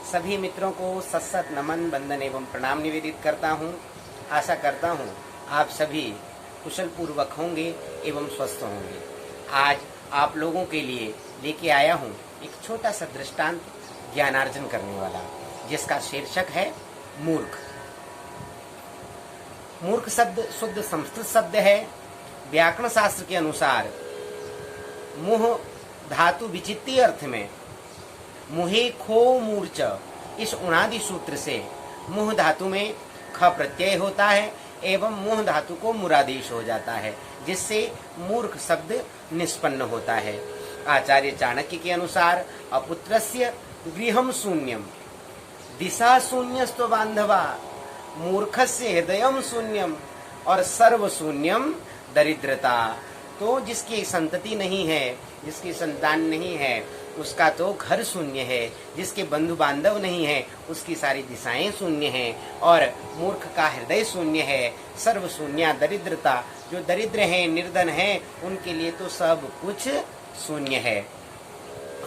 सभी मित्रों को सत सत नमन वंदन एवं प्रणाम निवेदित करता हूँ। आशा करता हूँ आप सभी कुशल पूर्वक होंगे एवं स्वस्थ होंगे। आज आप लोगों के लिए लेके आया हूँ एक छोटा सा दृष्टांत ज्ञानार्जन करने वाला, जिसका शीर्षक है मूर्ख। मूर्ख शब्द शुद्ध संस्कृत शब्द है। व्याकरण शास्त्र के अनुसार मुह धातु विचित्ति अर्थ में मुहे खो मूर्च, इस उणादि सूत्र से मुह धातु में ख प्रत्यय होता है एवं मुह धातु को मुरादेश हो जाता है, जिससे मूर्ख शब्द निष्पन्न होता है। आचार्य चाणक्य के अनुसार अपुत्रस्य गृहम शून्यम दिशा शून्यस्त्व बांधवा, मूर्खस्य हृदयम शून्यम और सर्व शून्यम दरिद्रता। तो जिसकी संतति नहीं है, जिसकी संतान नहीं है, उसका तो घर शून्य है। जिसके बंधु बांधव नहीं है, उसकी सारी दिशाएं शून्य हैं। और मूर्ख का हृदय शून्य है। सर्व शून्य दरिद्रता, जो दरिद्र हैं, निर्धन हैं, उनके लिए तो सब कुछ शून्य है।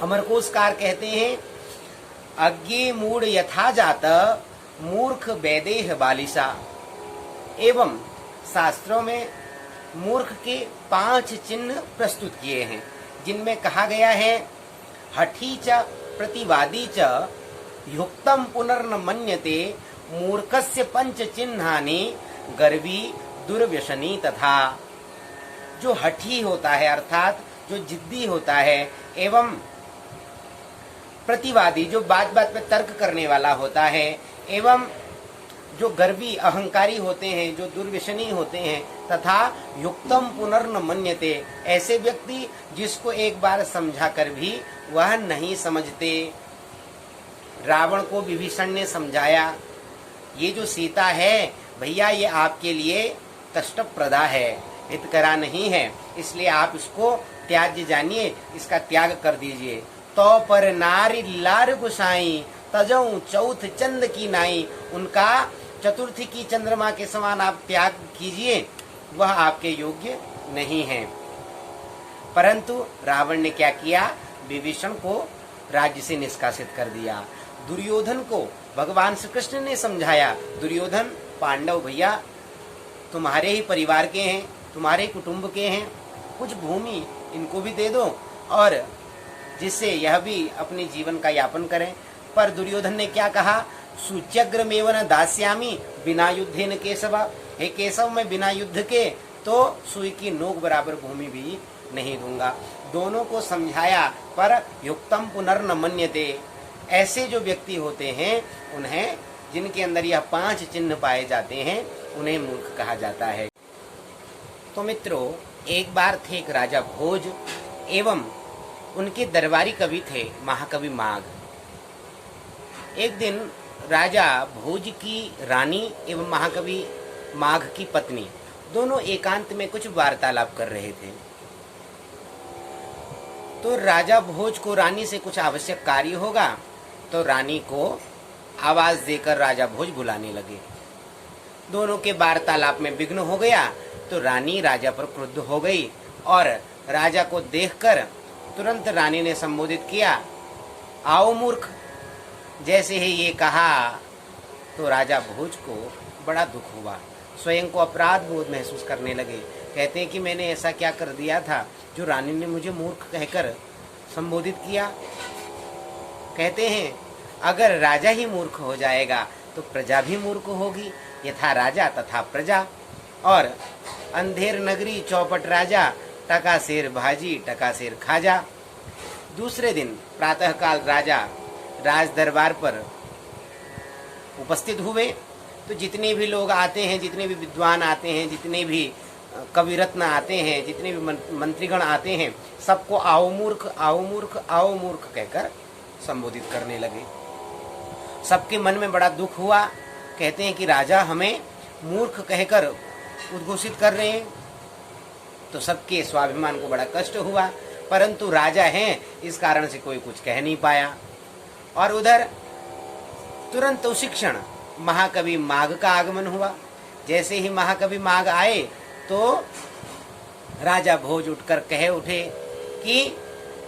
अमरकोशकार कहते हैं, अज्ञे मूढ़ यथा जात मूर्ख वैदेह बालिशा। एवं शास्त्रों में मूर्ख के 5 चिन्ह प्रस्तुत किए हैं, जिनमें कहा गया है, हठी च प्रतिवादी च युक्तम पुनर्न मन्यते मूर्खस्य 5 चिन्हानि गर्वी दुर्व्यसनी तथा। जो हठी होता है अर्थात जो जिद्दी होता है, एवं प्रतिवादी जो बात बात पे तर्क करने वाला होता है, एवं जो गर्वी अहंकारी होते हैं, जो दुर्व्यसनी होते हैं, तथा युक्तम पुनर्न मन्यते, ऐसे व्यक्ति जिसको एक बार समझा कर भी वह नहीं समझते। रावण को विभीषण ने समझाया, ये जो सीता है भैया, ये आपके लिए कष्टप्रदा है, हितकरा नहीं है, इसलिए आप इसको त्याज्य जानिए, इसका त्याग कर दीजिए। तो पर नारी लार गुसाई तजऊ चौथ चंद की नाई, उनका चतुर्थी की चंद्रमा के समान आप त्याग कीजिए, वह आपके योग्य नहीं है। परंतु रावण ने क्या किया, विभीषण को राज्य से निष्कासित कर दिया। दुर्योधन को भगवान श्री कृष्ण ने समझाया, दुर्योधन पांडव भैया तुम्हारे ही परिवार के हैं, तुम्हारे कुटुंब के हैं, कुछ भूमि इनको भी दे दो और जिससे यह भी अपने जीवन का यापन करें। पर दुर्योधन ने क्या कहा, सूच्यग्रमेव न दास्यामि बिना युद्धेन केशव। हे केशव, मैं बिना युद्ध के तो सुई की नोक बराबर भूमि भी नहीं दूंगा। दोनों को समझाया, पर युक्तम पुनर्न मन्यते। ऐसे जो व्यक्ति होते हैं, उन्हें जिनके अंदर यह 5 चिन्ह पाए जाते हैं, उन्हें मूर्ख कहा जाता है। तो मित्रों, एक बार थे एक राजा भोज एवं उनके दरबारी कवि थे महाकवि माघ। एक दिन राजा भोज की रानी एवं महाकवि माघ की पत्नी दोनों एकांत में कुछ वार्तालाप कर रहे थे। तो राजा भोज को रानी से कुछ आवश्यक कार्य होगा, तो रानी को आवाज देकर राजा भोज बुलाने लगे। दोनों के वार्तालाप में विघ्न हो गया, तो रानी राजा पर क्रुद्ध हो गई और राजा को देखकर तुरंत रानी ने संबोधित किया, आओ मूर्ख। जैसे ही ये कहा तो राजा भोज को बड़ा दुख हुआ, स्वयं को अपराध बोध महसूस करने लगे। कहते हैं कि मैंने ऐसा क्या कर दिया था जो रानी ने मुझे मूर्ख कहकर संबोधित किया। कहते हैं, अगर राजा ही मूर्ख हो जाएगा तो प्रजा भी मूर्ख होगी, यथा राजा तथा प्रजा। और अंधेर नगरी चौपट राजा, टका शेर भाजी टका शेर खाजा। दूसरे दिन प्रातःकाल राजा राज दरबार पर उपस्थित हुए, तो जितने भी लोग आते हैं, जितने भी विद्वान आते हैं, जितने भी कविरत्न आते हैं, जितने भी मंत्रीगण आते हैं, सबको आओ मूर्ख आओ मूर्ख आओ मूर्ख कहकर संबोधित करने लगे। सबके मन में बड़ा दुख हुआ। कहते हैं कि राजा हमें मूर्ख कहकर उद्घोषित कर रहे हैं, तो सबके स्वाभिमान को बड़ा कष्ट हुआ। परंतु राजा हैं, इस कारण से कोई कुछ कह नहीं पाया। और उधर तुरंत उसी क्षण महाकवि माघ का आगमन हुआ। जैसे ही महाकवि माघ आए तो राजा भोज उठकर कहे उठे कि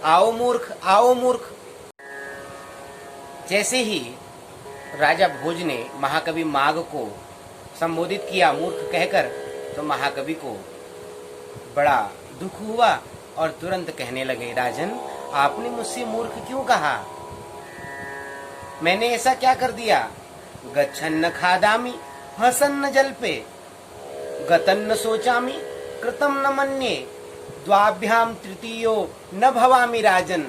आओ मूर्ख आओ मूर्ख। जैसे ही राजा भोज ने महाकवि माघ को संबोधित किया मूर्ख कहकर, तो महाकवि को बड़ा दुख हुआ और तुरंत कहने लगे, राजन आपने मुझसे मूर्ख क्यों कहा? मैंने ऐसा क्या कर दिया? गच्छन्न खादामि हसन्न जल्पे गतन्न सोचामि कृतं न मन्ये द्वाभ्याम तृतीयो न भवामि राजन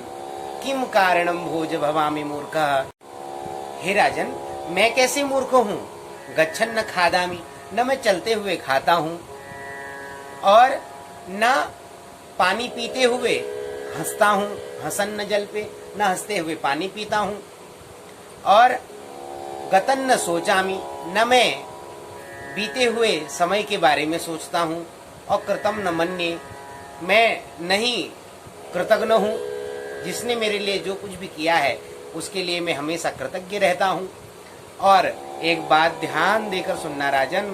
किम कारणम भोज भवामि मूर्खः। हे राजन, मैं कैसे मूर्ख हूँ? गच्छन्न खादामि, न मैं चलते हुए खाता हूँ और न पानी पीते हुए हंसता हूँ, हसन जल पे, न हंसते हुए पानी पीता हूँ, और गतन न सोचामी, न मैं बीते हुए समय के बारे में सोचता हूँ, और कृतम न मन्ये, मैं नहीं कृतज्ञ हूँ, जिसने मेरे लिए जो कुछ भी किया है उसके लिए मैं हमेशा कृतज्ञ रहता हूँ। और एक बात ध्यान देकर सुनना राजन,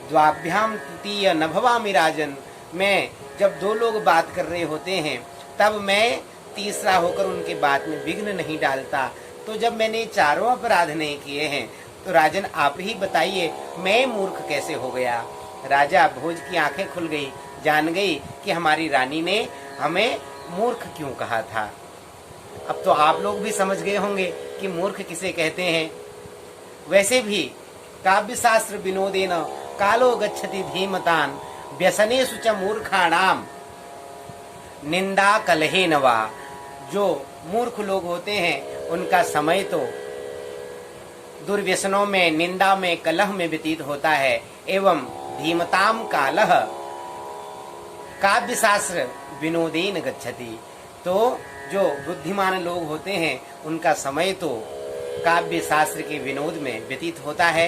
द्वाभ्याम तृतीय न भवामि राजन, मैं जब दो लोग बात कर रहे होते हैं तब मैं तीसरा होकर उनके बात में विघ्न नहीं डालता। तो जब मैंने चारों अपराध नहीं किए हैं तो राजन आप ही बताइए मैं मूर्ख कैसे हो गया। राजा भोज की आंखें खुल गई, जान गई कि हमारी रानी ने हमें मूर्ख क्यों कहा था। अब तो आप लोग भी समझ गए होंगे कि मूर्ख किसे कहते हैं। वैसे भी काव्य शास्त्र विनोदेन कालो गच्छति धीमतान व्यसनेषु च मूर्खाणाम निंदा कलहे नवा। जो मूर्ख लोग होते हैं उनका समय तो दुर्व्यसनों में, निंदा में, कलह में व्यतीत होता है। एवं धीमताम कालह काव्य शास्त्र विनोदेन गच्छति, तो जो बुद्धिमान लोग होते हैं उनका समय तो काव्य शास्त्र के विनोद में व्यतीत होता है।